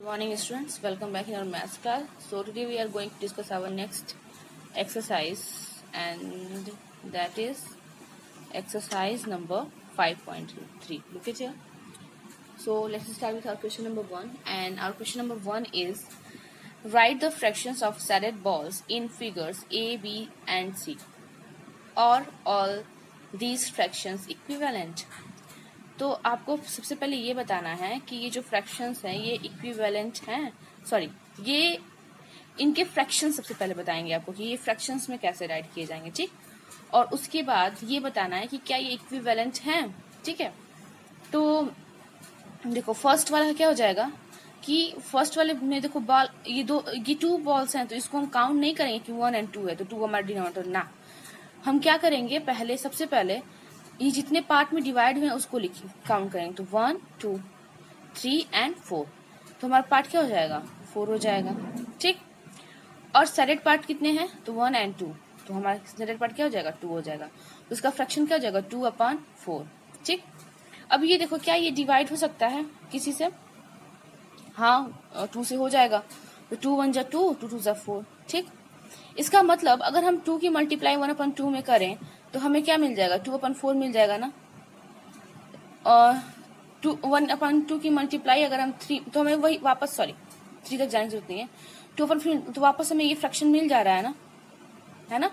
Good morning students, welcome back in our maths class. So today we are going to discuss our next exercise, and that is exercise number 5.3. Look at here. So let's start with our question number 1, and our question number 1 is write the fractions of sadded balls in figures A, B and C. Are all these fractions equivalent? तो आपको सबसे पहले ये बताना है कि ये जो फ्रैक्शंस हैं ये इक्विवेलेंट हैं, ये इनके फ्रैक्शन सबसे पहले बताएंगे आपको कि ये फ्रैक्शंस में कैसे राइट किए जाएंगे, ठीक। और उसके बाद ये बताना है कि क्या ये इक्विवेलेंट हैं, ठीक है। तो देखो फर्स्ट वाला क्या हो जाएगा कि फर्स्ट वाले में देखो बॉल ये 2 बॉल्स हैं, तो इसको हम काउंट नहीं करेंगे कि 1 और 2 है तो 2 हमारा डिनोमिनेटर ना। हम क्या करेंगे, सबसे पहले ये जितने पार्ट में डिवाइड हुए हैं उसको लिखिए, काउंट करेंगे तो 1 2 3 एंड 4, तो हमारा पार्ट क्या हो जाएगा 4 हो जाएगा, ठीक। और सैडेड पार्ट कितने हैं तो 1 एंड 2, तो हमारा सैडेड पार्ट क्या हो जाएगा 2 हो जाएगा, तो उसका फ्रैक्शन क्या हो जाएगा 2/4, ठीक। अब ये देखो क्या ये डिवाइड हो सकता है किसी से, हाँ 2 से हो जाएगा, तो 2 1 जा 2 2 2 जा 4, ठीक। इसका मतलब अगर हम 2 की मल्टीप्लाई 1/2 में करें तो हमें क्या मिल जाएगा 2/4 मिल जाएगा ना। और 1/2 की मल्टीप्लाई अगर हम 3, तो हमें वही वापस 3 तक जाने की जरूरत नहीं है, 2/4 तो वापस हमें ये फ्रैक्शन मिल जा रहा है ना।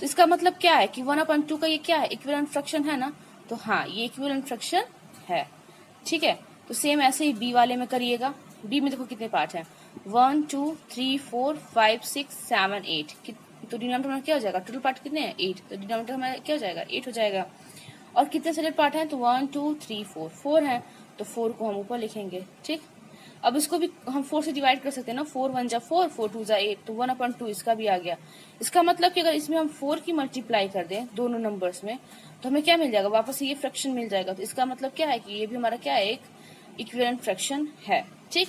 तो इसका मतलब क्या है कि 1/2 का ये क्या है इक्विवेलेंट फ्रैक्शन है ना, तो हाँ ये इक्विवेलेंट फ्रैक्शन है, ठीक है। तो सेम ऐसे ही बी वाले में करिएगा। बी में देखो कितने पार्ट हैं 1 2 3 4 5 6 7 8, तो डिनोमिनेटर में क्या हो जाएगा, टोटल पार्ट कितने हैं 8, तो डिनोमिनेटर हमारा क्या हो जाएगा 8 हो जाएगा। और कितने सैडेड पार्ट हैं तो 1 2 3 4 हैं, तो 4 को हम ऊपर लिखेंगे, ठीक। अब इसको भी हम 4 से डिवाइड कर सकते हैं ना, 4 1 जा 4 4 2 जा 8, तो 1/2 इसका भी आ गया। इसका मतलब कि अगर इसमें हम 4 की मल्टीप्लाई कर दें दोनों नंबर्स में तो हमें क्या मिल जाएगा, वापस ये फ्रैक्शन मिल जाएगा। तो इसका मतलब क्या है कि ये भी हमारा क्या है एक इक्विवेलेंट फ्रैक्शन है, ठीक।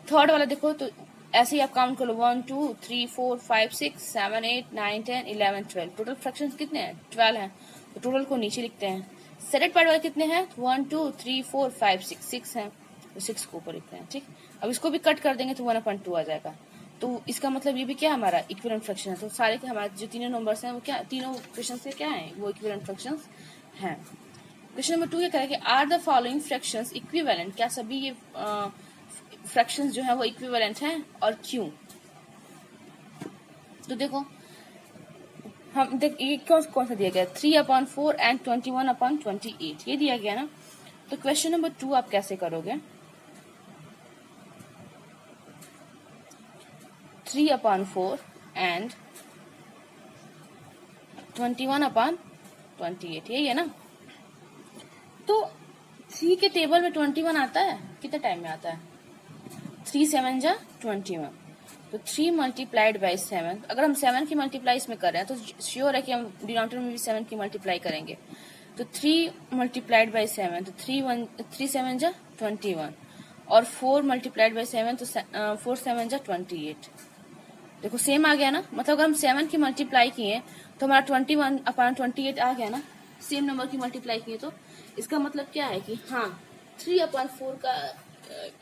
थर्ड वाला देखो तो ऐसे ही आप काउंट कर लो 1 2 3 4 5 6 7 8 9 10 11 12, टोटल फ्रैक्शंस कितने हैं 12 हैं, तो टोटल को नीचे लिखते हैं। सैडेड पार्ट वाले कितने हैं 1 2 3 4 5 6 हैं, तो 6 को ऊपर लिखते हैं, ठीक। अब इसको भी कट कर देंगे तो 1/2 आ जाएगा, तो इसका मतलब ये भी क्या हमारा इक्विवेलेंट फ्रैक्शन है। तो सारे के हमारे जो तीनों नंबर्स हैं वो क्या, तीनों क्वेश्चन से क्या है वो इक्विवेलेंट फ्रैक्शंस हैं। क्वेश्चन नंबर 2 क्या करेंगे, are the following fractions equivalent, क्या सभी ये फ्रैक्शंस जो है वो इक्विवेलेंट हैं और क्यों। तो देखो हम ये कौन सा दिया गया 3/4 एंड 21/28 ये दिया गया ना। तो क्वेश्चन नंबर 2 आप कैसे करोगे, 3/4 एंड 21/28 यही है ना। तो 3 के टेबल में 21 आता है, कितने टाइम में आता है 3 7 जा 21, तो 3 मल्टीप्लाइड बाई 7, अगर हम 7 की मल्टीप्लाई इसमें कर रहे हैं तो श्योर है कि हम डिनोमिनेटर में भी 7 की मल्टीप्लाई करेंगे। तो 3 मल्टीप्लाइड बाई 7, तो 3 7 जा 21, और 4 मल्टीप्लाइड बाई 7, तो 4 7 जा 28। देखो सेम आ गया ना, मतलब अगर हम 7 की मल्टीप्लाई किए तो हमारा 21/28 आ गया ना, सेम नंबर की मल्टीप्लाई किए तो इसका मतलब क्या है कि हाँ 3/4 का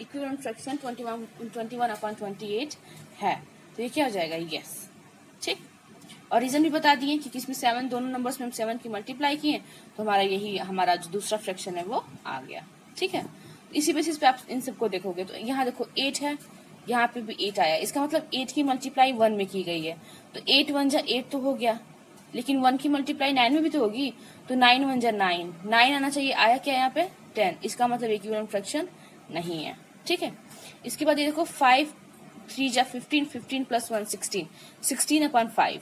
इक्विवेलेंट फ्रैक्शन 21/28 है, तो ये क्या हो जाएगा यस, ठीक। और रीजन भी बता दिए कि किसमें 7, दोनों नंबर्स में हम 7 की मल्टीप्लाई किए तो हमारा जो दूसरा फ्रैक्शन है वो आ गया, ठीक है। इसी बेसिस पे आप इन सबको देखोगे तो यहाँ देखो 8 है, यहाँ पे भी 8 आया, इसका मतलब 8 की मल्टीप्लाई 1 में की गई है, तो 8 1 जा 8 तो हो गया, लेकिन 1 की मल्टीप्लाई 9 में भी तो होगी, तो 9 1 जा 9 आना चाहिए, आया क्या यहाँ पे 10, इसका मतलब इक्विवेलेंट फ्रैक्शन नहीं है, ठीक है। इसके बाद ये देखो 5 3 जा 15 15 प्लस 1 16 16/5,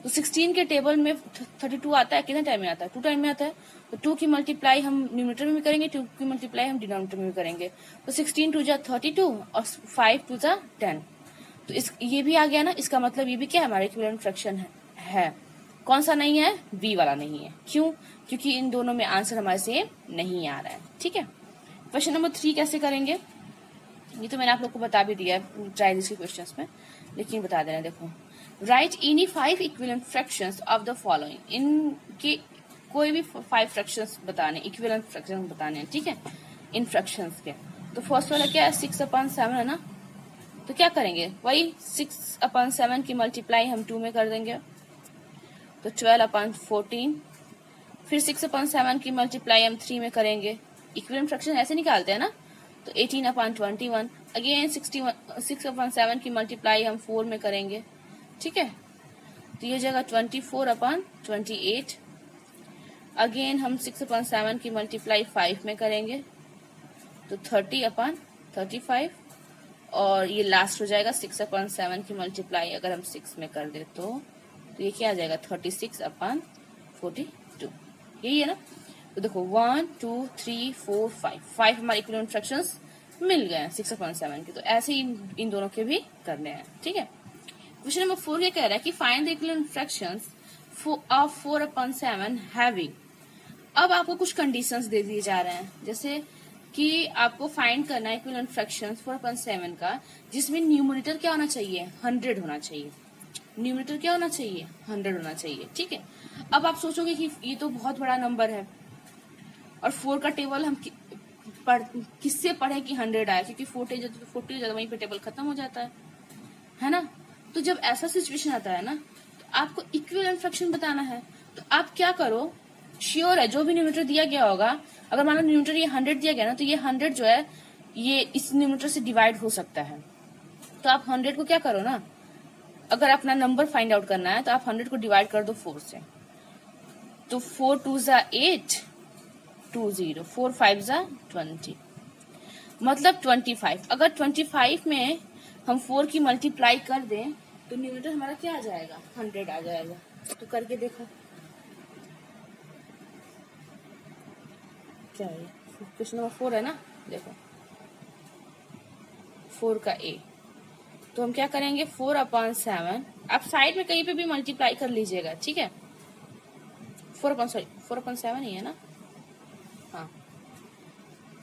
तो 16 के टेबल में 32 आता है, कितने टाइम में आता है 2 टाइम में आता है, तो 2 की मल्टीप्लाई हम न्यूमरेटर में भी करेंगे, 2 की मल्टीप्लाई हम डिनोमिनेटर में भी करेंगे, तो 16 2 जा 32 और 5 2 जा 10, तो ये भी आ गया ना। इसका मतलब ये भी क्या है हमारा इक्विवेलेंट फ्रैक्शन है। कौन सा नहीं है, बी वाला नहीं है, क्यों, क्योंकि इन दोनों में आंसर हमारे सेम नहीं आ रहा है, ठीक है। क्वेश्चन नंबर 3 कैसे करेंगे, ये तो मैंने आप लोग को बता भी दिया है ट्रायल्स के क्वेश्चंस में, लेकिन बता दे रहे हैं। देखो right any 5 equivalent fractions of the following, इनके कोई भी 5 फ्रैक्शंस बताने, इक्विवेलेंट फ्रैक्शंस बताने हैं, ठीक है, इन फ्रैक्शंस के। तो फर्स्ट वाला क्या है 6/7 है ना, तो क्या करेंगे, वही 6/7 की मल्टीप्लाई हम 2 में कर देंगे, तो 12/14। फिर 6/7 की मल्टीप्लाई हम 3 में करेंगे, इक्विवेलेंट फ्रैक्शन ऐसे निकालते हैं ना, तो 18/21। अगेन 6/7 की मल्टीप्लाई हम 4 में करेंगे, ठीक है, तो ये जगह 24/28। अगेन हम 6/7 की मल्टीप्लाई 5 में करेंगे, तो 30/35। और ये लास्ट हो जाएगा 6/7 की मल्टीप्लाई अगर हम 6 में कर दे तो ये क्या आ जाएगा, 36/42। यही है ना। तो देखो 1 2 3 4 5 हमारे इक्विवेलेंट फ्रैक्शंस मिल गए हैं 6/7 के। तो ऐसे ही इन दोनों के भी करने हैं, ठीक है। क्वेश्चन नंबर 4 ये कह रहा है कि find the equivalent fractions of 4/7 having. अब आपको कुछ कंडीशंस दे दिए जा रहे हैं, जैसे कि आपको फाइंड करना है इक्विवेलेंट फ्रैक्शंस 4/7 का, जिसमें न्यूमरेटर क्या होना चाहिए, 100 होना चाहिए। न्यूमरेटर क्या होना चाहिए, 100 होना चाहिए, ठीक है। अब आप सोचोगे कि ये तो बहुत बड़ा नंबर है और 4 का टेबल हम किससे पढ़े कि 100 आए, क्योंकि 40 हो जाता है, वहीं पे टेबल खत्म हो जाता है ना। तो जब ऐसा सिचुएशन आता है ना, तो आपको इक्विवेलेंट फ्रैक्शन बताना है। तो आप क्या करो, श्योर है जो भी न्यूमरेटर दिया गया होगा, अगर मान लो न्यूमरेटर ये 100 दिया गया ना, तो ये 100 जो है ये इस न्यूमरेटर से डिवाइड हो सकता है। तो आप 100 को क्या करो ना, अगर अपना नंबर फाइंड आउट करना है तो आप 100 को डिवाइड कर दो 4 से, तो 4 2 ज़ा 8 20, 4 5 ज़ा 20, मतलब 25। अगर 25 में हम 4 की मल्टीप्लाई कर दें तो न्यूमरेटर हमारा क्या आ जाएगा, 100 आ जाएगा। तो करके देखो क्या है। क्वेश्चन नंबर 4 है ना, देखो 4 का ए। तो हम क्या करेंगे, 4/7 आप साइड में कहीं पे भी मल्टीप्लाई कर लीजिएगा, ठीक है। 4/7 ही है ना, हाँ।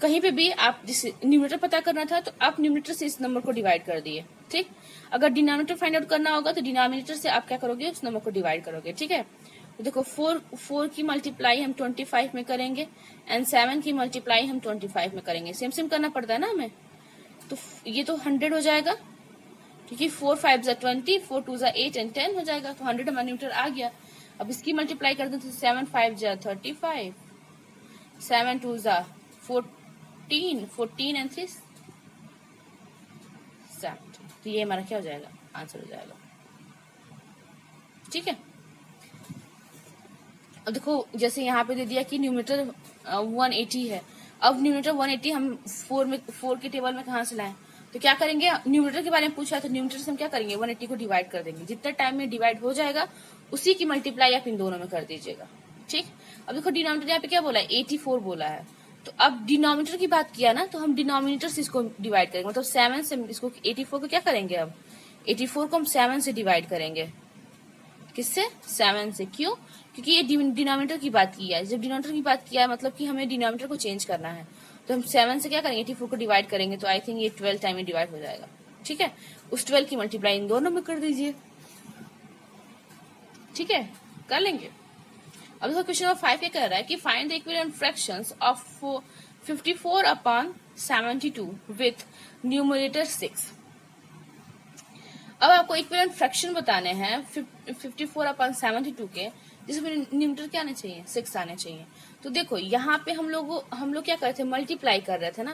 कहीं पे भी आप जिस न्यूमरेटर पता करना था तो आप न्यूमरेटर से इस नंबर को डिवाइड कर दिए, ठीक। अगर डिनोमिनेटर फाइंड आउट करना होगा तो डिनोमिनेटर से आप क्या करोगे, उस नंबर को डिवाइड करोगे, ठीक है। तो देखो 4 की मल्टीप्लाई हम 25 में करेंगे एंड 7 की मल्टीप्लाई हम 25 में करेंगे। सेम सेम करना पड़ता है ना हमें। तो ये तो 100 हो जाएगा, क्योंकि 4 5 ज़ा 20, 4 2 ज़ा 8 एंड 10 हो जाएगा। तो 100 हमारा न्यूमरेटर आ गया। अब इसकी मल्टीप्लाई कर दो तो 7 5 ज़ा 35, 7 2 ज़ा 14, 14 एंड 3 17। तो ये हमारा क्या हो जाएगा, आंसर हो जाएगा, ठीक है। अब देखो जैसे यहाँ पे दे दिया कि न्यूमरेटर 180 है। अब न्यूमरेटर 180 हम 4 के टेबल में कहाँ से लाएं, तो क्या करेंगे, न्यूमरेटर के बारे में पूछा तो न्यूमरेटर से हम क्या करेंगे, 180 को डिवाइड कर देंगे। जितने टाइम में डिवाइड हो जाएगा उसी की मल्टीप्लाई आप इन दोनों में कर दीजिएगा, ठीक। अब देखो डिनोमिनेटर यहाँ पे क्या बोला है, 84 बोला है। तो अब डिनोमिनेटर की बात किया ना, तो हम डिनोमिनेटर से इसको डिवाइड करेंगे, मतलब 7 से इसको 84 को क्या करेंगे, अब 84 को हम 7 से डिवाइड करेंगे। किससे, 7 से। क्यों, क्योंकि ये डिनोमिनेटर की बात की है। जब डिनोमिनेटर की बात किया है मतलब कि हमें डिनोमिनेटर को चेंज करना है, तो हम 7 से क्या करेंगे, 84 को डिवाइड करेंगे। तो आई थिंक ये 12 टाइम में डिवाइड हो जाएगा, ठीक है। उस 12 की मल्टीप्लाई इन दोनों में कर दीजिए, ठीक है, कर लेंगे। अब देखो क्वेश्चन नंबर 5 क्या कह रहा है कि find the equivalent fractions of 54/72 with numerator 6। अब आपको इक्विवेलेंट फ्रैक्शन बताने हैं 54/72 के, जिसमें न्यूमरेटर क्या आने चाहिए, 6 आने चाहिए। तो देखो यहाँ पे हम लोग क्या कर रहे थे, मल्टीप्लाई कर रहे थे ना,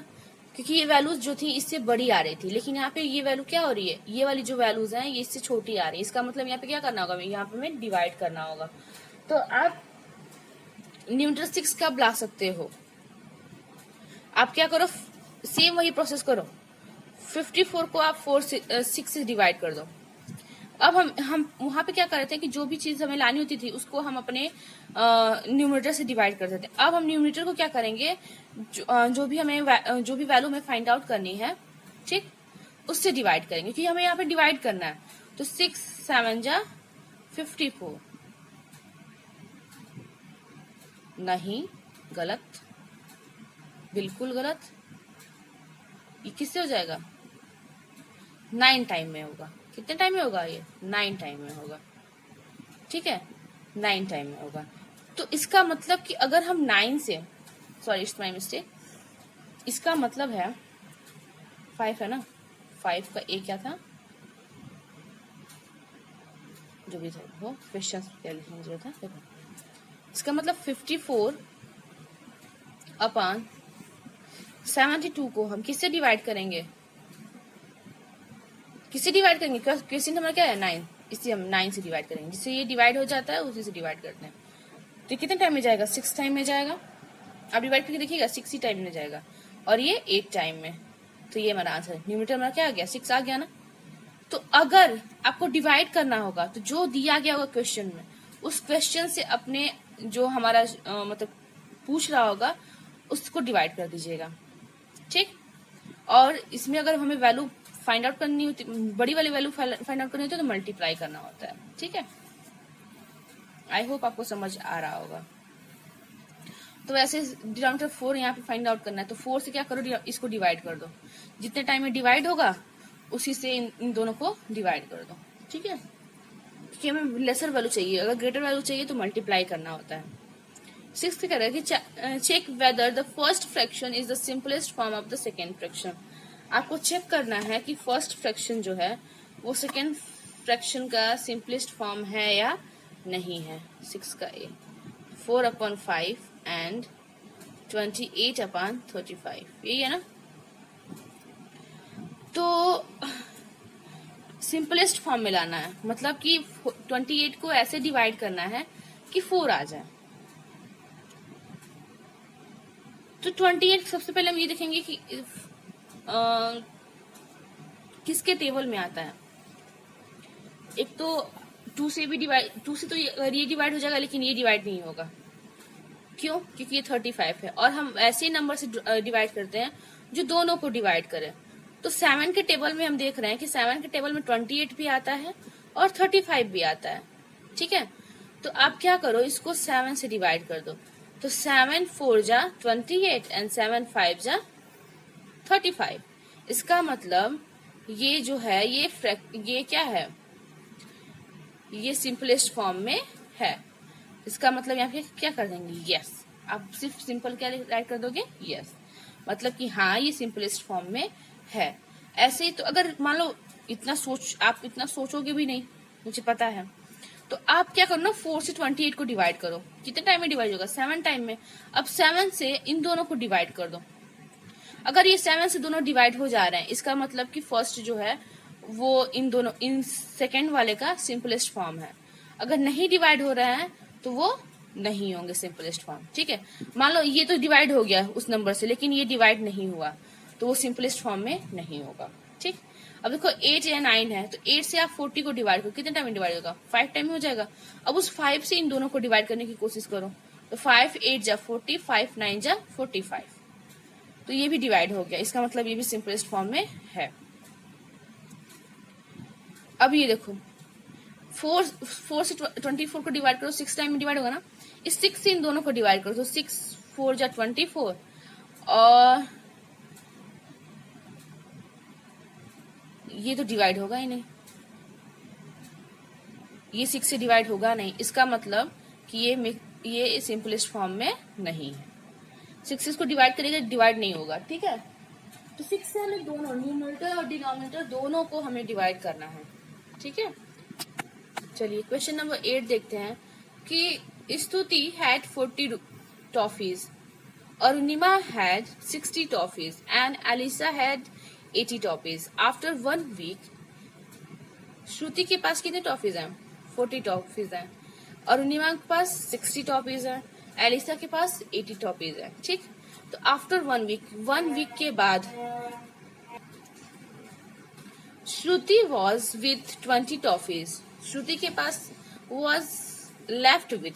क्योंकि ये वैल्यूज जो थी इससे बड़ी आ रही थी। लेकिन यहाँ पे ये वैल्यू क्या हो रही है, ये वाली जो वैल्यूज हैं ये इससे छोटी आ रही है। इसका मतलब यहाँ पे क्या करना होगा, यहाँ पे हमें डिवाइड करना होगा। तो आप न्यूमरेटर 6 कब ला सकते हो, आप क्या करो, सेम वही प्रोसेस करो, 54 को आप 6 से डिवाइड कर दो। अब हम वहां पे क्या कर रहे थे कि जो भी चीज हमें लानी होती थी उसको हम अपने न्यूमरेटर से डिवाइड करते थे। अब हम न्यूमरेटर को क्या करेंगे, जो भी वैल्यू हमें फाइंड आउट करनी है, ठीक, उससे डिवाइड करेंगे, क्योंकि हमें यहाँ पे डिवाइड करना है। तो 6 7 जा 54, नहीं, गलत, बिल्कुल गलत। ये किससे हो जाएगा, 9 टाइम में होगा। कितने टाइम में होगा, ये 9 टाइम में होगा, ठीक है, 9 टाइम में होगा। तो इसका मतलब कि अगर हम 9 से, सॉरी इट्स माय मिस्टेक, इसका मतलब है 5 है ना, 5 का ए क्या था, जो भी था वो क्वेश्चन क्या लिखने जो था। देखो इसका मतलब 54 अपॉन 72 को हम किससे डिवाइड करेंगे, किससे डिवाइड करेंगे, क्वेश्चन नंबर क्या है 9, इससे हम 9 से डिवाइड करेंगे, जिससे ये डिवाइड हो जाता है उसी से डिवाइड करते हैं। तो कितने टाइम में जाएगा, 6 टाइम में जाएगा। आप डिवाइड करके देखिएगा 6 ही टाइम में जाएगा और ये 8 टाइम में। तो ये हमारा आंसर है। न्यूमरेटर हमारा क्या आ गया, 6 आ गया ना। तो अगर आपको डिवाइड करना होगा तो जो दिया गया होगा क्वेश्चन में, उस क्वेश्चन से अपने जो हमारा मतलब पूछ रहा होगा उसको डिवाइड कर दीजिएगा, ठीक। और इसमें अगर हमें वैल्यू फाइंड आउट करनी होती, बड़ी वाली वैल्यू फाइंड आउट करनी होती है तो मल्टीप्लाई करना होता है, ठीक है। आई होप आपको समझ आ रहा होगा। तो वैसे डिनोमिनेटर 4 यहाँ पे फाइंड आउट करना है, तो 4 से क्या करो, इसको डिवाइड कर दो। जितने टाइम में डिवाइड होगा उसी से इन दोनों को डिवाइड कर दो, ठीक है। क्योंकि हमें लेसर वैल्यू चाहिए, अगर ग्रेटर वैल्यू चाहिए तो मल्टीप्लाई करना होता है। 6 कह रहा है कि check whether the first fraction is the simplest form of the second fraction. आपको चेक करना है कि फर्स्ट फ्रैक्शन जो है वो सेकेंड फ्रैक्शन का सिंपलेस्ट फॉर्म है या नहीं है। 6 का ए 4/5 एंड 28/35, यही है ना। तो सिंपलेस्ट फॉर्म में लाना है, मतलब कि 28 को ऐसे डिवाइड करना है कि 4 आ जाए। तो 28 सबसे पहले हम ये देखेंगे कि किसके टेबल में आता है। एक तो 2 से भी डिवाइड, 2 से तो ये डिवाइड हो जाएगा लेकिन ये डिवाइड नहीं होगा। क्यों, क्योंकि ये 35 है और हम ऐसे नंबर से डिवाइड करते हैं जो दोनों को डिवाइड करें। तो 7 के टेबल में हम देख रहे हैं कि 7 के टेबल में 28 भी आता है और 35 भी आता है, ठीक है। तो आप क्या करो, इसको 7 से डिवाइड कर दो। तो 7 4 जा 28 एंड 7 5 जा 35। इसका मतलब ये जो है ये क्या है, ये सिंपलेस्ट फॉर्म में है। इसका मतलब यहाँ पे क्या कर देंगे, यस। आप सिर्फ सिंपल क्या राइट कर दोगे, यस, मतलब कि हाँ ये सिंपलेस्ट फॉर्म में है। ऐसे ही तो अगर मान लो आप इतना सोचोगे भी नहीं, मुझे पता है, तो आप क्या करो ना, 4 से 28 को डिवाइड करो। कितने टाइम में डिवाइड होगा, 7 टाइम में। अब 7 से इन दोनों को डिवाइड कर दो। अगर ये 7 से दोनों डिवाइड हो जा रहे हैं, इसका मतलब कि फर्स्ट जो है वो इन सेकेंड वाले का सिंपलेस्ट फॉर्म है। अगर नहीं डिवाइड हो रहे हैं तो वो नहीं होंगे सिंपलेस्ट फॉर्म, ठीक है। मान लो ये तो डिवाइड हो गया उस नंबर से, लेकिन ये डिवाइड नहीं हुआ तो वो सिंपलेस्ट फॉर्म में नहीं होगा, ठीक। अब देखो 8 या 9 है, तो 8 से आप 40 को डिवाइड करो, कितने टाइम में डिवाइड होगा, 5 टाइम में हो जाएगा। अब उस 5 से इन दोनों को डिवाइड करने की कोशिश करो, तो 5 8 जा 40, 5 9 जा 45, तो ये भी डिवाइड हो गया। इसका मतलब ये भी सिंपलेस्ट फॉर्म में है। अब ये देखो 4 से 24 को डिवाइड करो, 6 टाइम में डिवाइड होगा ना। इस 6 से इन दोनों को डिवाइड करो, तो 6 4 जा 24 और ये तो डिवाइड होगा ही नहीं, ये 6 से डिवाइड होगा नहीं। इसका मतलब कि ये सिंपलेस्ट फॉर्म में नहीं है। 6 को डिवाइड करेगा, डिवाइड नहीं होगा, ठीक है। तो 6 से हमें दोनों न्यूमरेटर और डिनोमिनेटर दोनों को हमें डिवाइड करना है, ठीक है। चलिए क्वेश्चन नंबर 8 देखते हैं कि Stuti had 40 toffees, Arunima had 60 toffees and Elisa had 80 toffees. After 1 week Shruti के पास कितने टॉफीज हैं, 40 टॉफीज हैं। अरुणिमा के पास 60 टॉफीज हैं, एलिसा के पास 80 टॉफीज हैं, ठीक। तो आफ्टर 1 वीक के बाद श्रुति वॉज विथ 20 टॉफीज। श्रुति के पास वॉज लेफ्ट विथ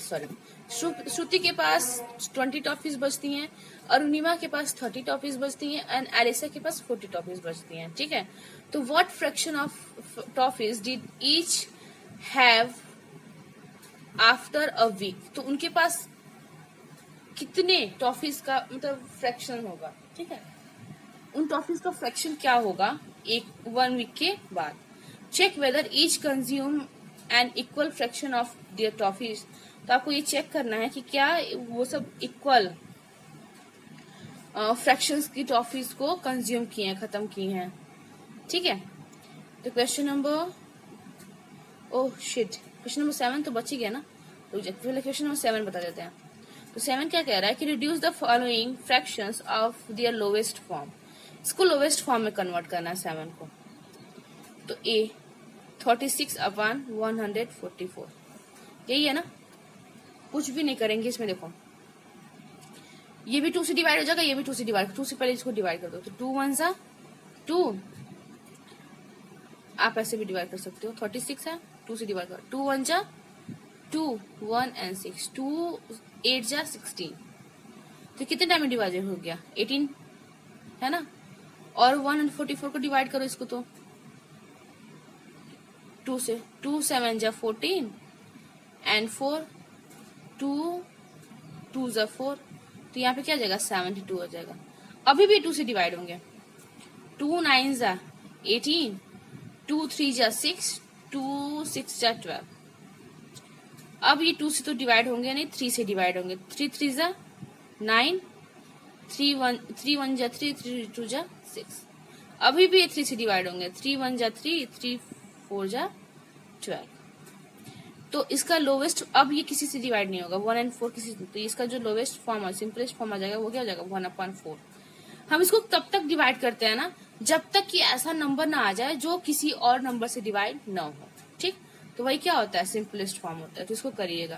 श्रुति के पास 20 टॉफीज बचती हैं, अरुणिमा के पास 30 टॉफीज बचती हैं एंड एलिसा के पास 40 टॉफीज बचती हैं, ठीक है। तो what fraction of toffees did each have after a week. तो उनके पास कितने टॉफीज का मतलब फ्रैक्शन होगा, ठीक है। उन टॉफीज का फ्रैक्शन क्या होगा 1 वीक के बाद। Check whether each consume an equal fraction of their toffees. तो आपको ये चेक करना है कि क्या वो सब इक्वल फ्रैक्शंस की टॉफीज को कंज्यूम किए हैं, खत्म किए हैं। ठीक है। तो क्वेश्चन नंबर क्वेश्चन नंबर 7 तो बच ही गया ना, तो पहले क्वेश्चन नंबर 7 बता देते हैं। तो 7 क्या कह रहा है कि reduce the following fractions of their lowest form. इसको लोवेस्ट फॉर्म में कन्वर्ट करना है 7 को। तो ए 36/144 यही है ना, कुछ भी नहीं करेंगे इसमें। देखो ये भी 2 से डिवाइड हो जाएगा, ये भी 2 से डिवाइड, 2 से पहले इसको डिवाइड कर दो। तो 2 1 सा 2, आप ऐसे भी डिवाइड कर सकते हो। 36 है, 2 से डिवाइड करो, 2 1 जा 2 1 एंड 6, 2 8 जा 16। तो कितने टाइम में डिवाइड हो गया 18 है ना। और 144 को डिवाइड करो इसको, तो 2 से 2 7 जा 14 एंड 4 2 2 जा 4, तो यहाँ पे क्या आ जाएगा 72 हो जाएगा। अभी भी 2 से डिवाइड होंगे। 2 9 जा 18, 2 3 जा 6, 2 6 जा 12। अब ये 2 से तो डिवाइड होंगे नहीं, 3 से डिवाइड होंगे। 3 3 जा 9, 3 1 जा 3, 3 2 जा 6। अभी भी ये 3 से डिवाइड होंगे। 3 1 जा 3, 3 4 जा 12। तो इसका लोवेस्ट, अब ये किसी से डिवाइड नहीं होगा, 1 एंड 4 किसी से, तो इसका जो लोवेस्ट फॉर्म है, सिंपलेस्ट फॉर्म आ जाएगा, वो क्या हो जाएगा 1/4। हम इसको तब तक डिवाइड करते हैं ना जब तक कि ऐसा नंबर ना आ जाए जो किसी और नंबर से डिवाइड ना हो। ठीक, तो वही क्या होता है, सिंपलेस्ट फॉर्म होता है। तो इसको करिएगा।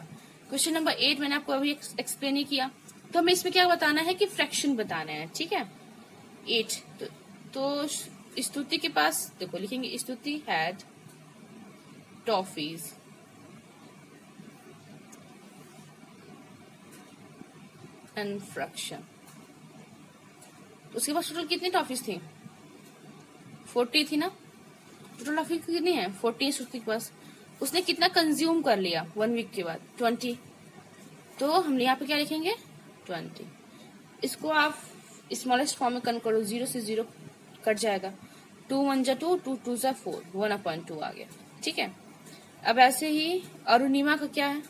क्वेश्चन नंबर 8 मैंने आपको अभी एक्सप्लेन ही किया। तो हमें इसमें क्या बताना है कि फ्रैक्शन बताना है। ठीक है 8। तो स्तुति के पास देखो लिखेंगे, स्तुति हैड टॉफीज एंड फ्रैक्शन। उसके पास टोटल कितनी टॉफीज थी, 40 थी ना। टोटल टॉफी कितनी है 40 स्तुति के पास। उसने कितना कंज्यूम कर लिया 1 वीक के बाद, 20। तो हम यहाँ पे क्या लिखेंगे 20। इसको आप स्मॉलेस्ट फॉर्म में कन्वर्ट करो, 0 से 0 कट जाएगा। 2 1 जा 2, 2 2 जा 4, 1/2 आ गया। ठीक है, अब ऐसे ही अरुणिमा का क्या है,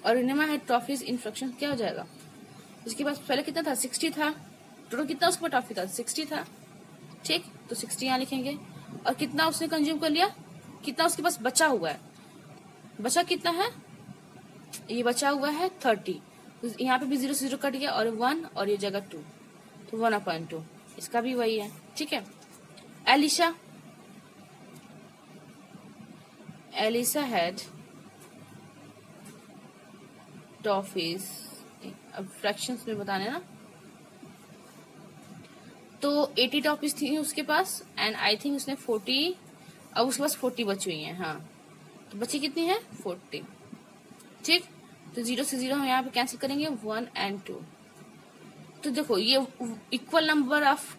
अरुणिमा है टॉफीज इन फ्रैक्शन, क्या हो जाएगा। इसके पास पहले कितना था 60 था, टोटल कितना उसके पास टॉफी था 60 था। ठीक, तो 60 यहाँ लिखेंगे। और कितना उसने कंज्यूम कर लिया, कितना उसके पास बचा हुआ है, बचा कितना है, ये बचा हुआ है 30। तो यहाँ पे भी 0 से 0 कट गया, और 1 और ये जगह 2, तो 1/2। इसका भी वही है। ठीक है, एलिशा हैड टॉफीज, अब फ्रैक्शंस में बताने ना। तो 80 टॉफीज थी उसके पास, एंड आई थिंक उसने 40, अब उसके पास 40 बची हुई हैं। हाँ, तो बची कितनी है 40। ठीक, तो 0 से 0 हम यहाँ पे कैंसिल करेंगे, 1 एंड 2। तो देखो ये इक्वल नंबर ऑफ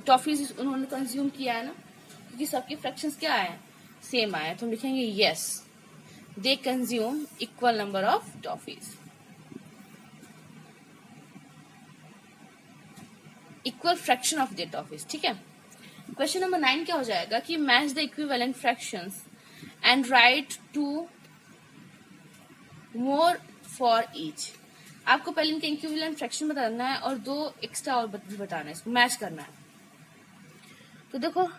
टॉफीज उन्होंने कंज्यूम किया है ना, क्योंकि सबके फ्रैक्शंस क्या आए, सेम आए। तो हम लिखेंगे yes they consume equal number of toffees, equal fraction of their toffees. ठीक है, क्वेश्चन नंबर 9 क्या हो जाएगा कि match the equivalent fractions and write two more for each. आपको पहले इनके इक्विवेलेंट फ्रैक्शन बताना है और 2 एक्स्ट्रा और भी बताना है, इसको मैच करना है। तो देखो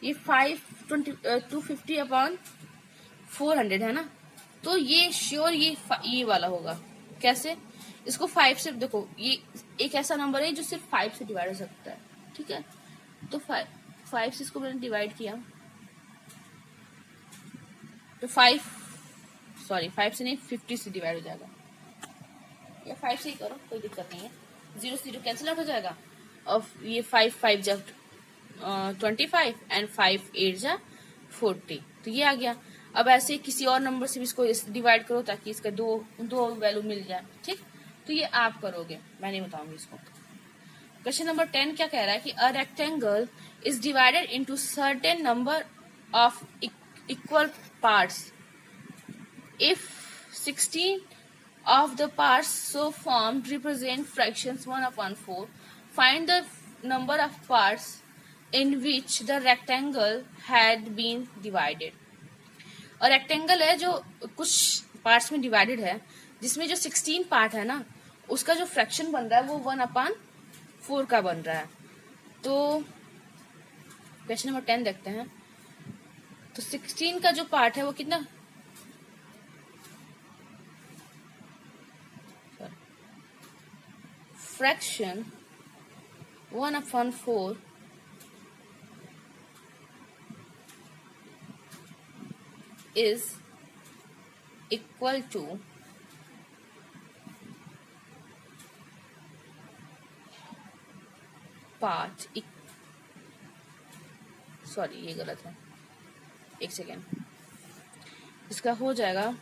ये 250/400 है ना, तो ये श्योर ये वाला होगा। कैसे, इसको 5 से देखो, ये एक ऐसा नंबर है जो सिर्फ 5 से डिवाइड हो सकता है। ठीक है, तो 5 से इसको मैंने डिवाइड किया, तो 5 से नहीं 50 से डिवाइड हो जाएगा, या 5 से ही करो कोई दिक्कत नहीं है। 0 से 0 कैंसिल आउट हो जाएगा, और ये 5 5 जा 25 एंड 5 8 जा 40, तो ये आ गया। अब ऐसे किसी और नंबर से भी इसको डिवाइड करो ताकि इसका दो वैल्यू मिल जाए। ठीक, तो ये आप करोगे, मैं नहीं बताऊंगी इसको। क्वेश्चन नंबर 10 क्या कह रहा है कि a rectangle is divided into certain number of equal parts if 16 of the parts so formed represent fractions 1/4, find the number of parts in which the rectangle had been divided. और rectangle है जो कुछ parts में divided है, जिसमें जो 16 part है ना, उसका जो फ्रैक्शन बन रहा है वो 1/4 का बन रहा है। तो क्वेश्चन नंबर 10 देखते हैं। तो 16 का जो पार्ट है वो कितना, fraction 1/4 is equal to part, sorry ये गलत है, एक सेकेंड, इसका हो जाएगा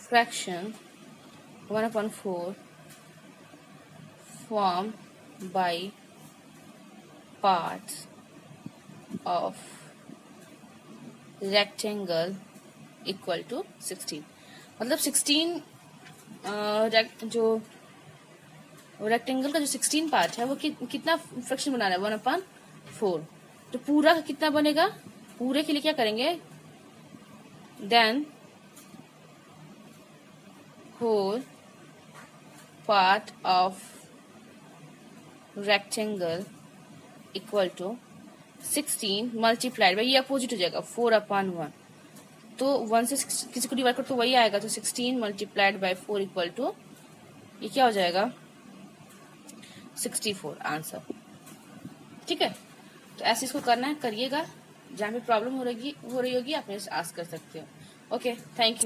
fraction 1/4 formed by parts of rectangle equal to 16। मतलब 16 जो रेक्टेंगल का जो 16 पार्ट है वो कितना फ्रैक्शन बना रहा है, 1/4। तो पूरा का कितना बनेगा, पूरे के लिए क्या करेंगे, then whole part of rectangle equal to 16 multiplied by, ये अपोजिट हो जाएगा 4/1। तो 1 से किसी को डिवाइड कर तो वही आएगा, तो 16 मल्टीप्लाइड बाई 4 इक्वल टू, ये क्या हो जाएगा 64 आंसर। ठीक है, तो ऐसे इसको करना है, करिएगा। जहाँ भी प्रॉब्लम हो रही होगी आप मेरे से आस्क कर सकते हो। Okay, thank you.